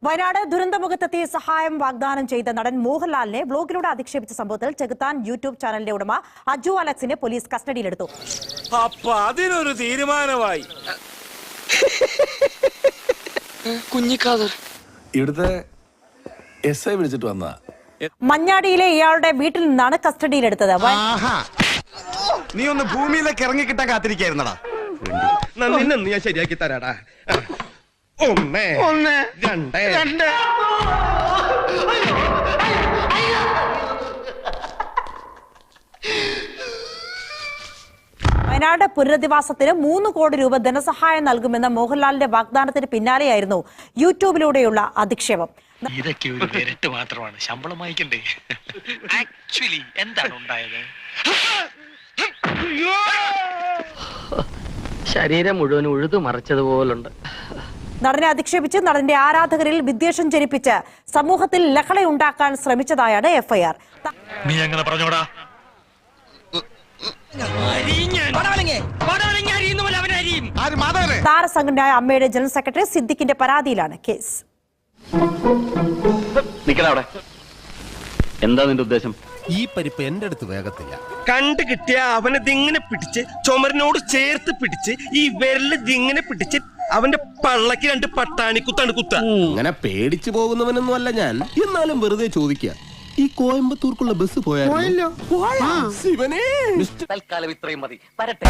വയനാട് ദുരന്തമുഖത്തെത്തി സഹായം വാഗ്ദാനം ചെയ്ത നടൻ മോഹൻലാലിനെ ബ്ലോഗിലൂടെ അധിക്ഷേപിച്ച സംഭവത്തിൽ ചെകുത്താൻ യൂട്യൂബ് ചാനലിന്റെ ഉടമ അജു അലക്സിനെ പോലീസ് കസ്റ്റഡിയിലെടുത്തു. അപ്പൊ അതിനൊരു തീരുമാനമായി. ഇവിടുത്തെ SI വിളിച്ചിട്ട് വന്ന മഞ്ഞാടിയിലെ ഇയാളുടെ വീട്ടിൽ നിന്നാണ് കസ്റ്റഡിയിലെടുത്തത്. നീ ഒന്ന് ഭൂമിയിലേക്ക് ഇറങ്ങിക്കിട്ടാൻ കാത്തിരിക്കായിരുന്നടാ. നിന്നെ ഞാൻ ശരിയാക്കി തരാടാ. ഒന്ന് രണ്ട് വയനാട് പുനരധിവാസത്തിന് 3 കോടി രൂപ ധനസഹായം നൽകുമെന്ന മോഹൻലാലിന്റെ വാഗ്ദാനത്തിന് പിന്നാലെയായിരുന്നു യൂട്യൂബിലൂടെയുള്ള അധിക്ഷേപം. ഇതൊക്കെ ഒരു വിരട്ട് മാത്രമാണ്, ശമ്പളം വാങ്ങിക്കണ്ടേ? ആക്ച്വലി എന്താണ് ഉണ്ടായത്? ശരീരം മുഴുവൻ ഉഴുതു മറിച്ചതുപോലുണ്ട്. നടനെ അധിക്ഷേപിച്ച് നടന്റെ ആരാധകരിൽ വിദ്വേഷം ജനിപ്പിച്ച് സമൂഹത്തിൽ ലഹളയുണ്ടാക്കാൻ ശ്രമിച്ചതായാണ് FIR. നീ എങ്ങനെ പറഞ്ഞോടാ? താരസംഘടനയായ അമ്മയുടെ ജനറൽ സെക്രട്ടറി സിദ്ദിഖിന്റെ പരാതിയിലാണ് കേസ്. എന്താ നിന്റെ ഉദ്ദേശം? ഈ പരിപ്പ് എന്റെ അടുത്ത് വേഗത്തില്ല. കണ്ടു കിട്ടിയ അവനെ ദിങ്ങനെ പിടിച്ച് ചുമരിനോട് ചേർത്ത് പിടിച്ച് ഈ വിരല് ദിങ്ങനെ പിടിച്ച് അവന്റെ പള്ളക്ക് 2 പട്ടാണി കുത്താണ് കുത്ത. അങ്ങനെ പേടിച്ചു പോകുന്നവനൊന്നും അല്ല ഞാൻ. എന്നാലും വെറുതെ ചോദിക്കുക, ഈ കോയമ്പത്തൂർക്കുള്ള ബസ് പോയാലോ? തൽക്കാലം ഇത്രയും മതി. വരട്ടെ.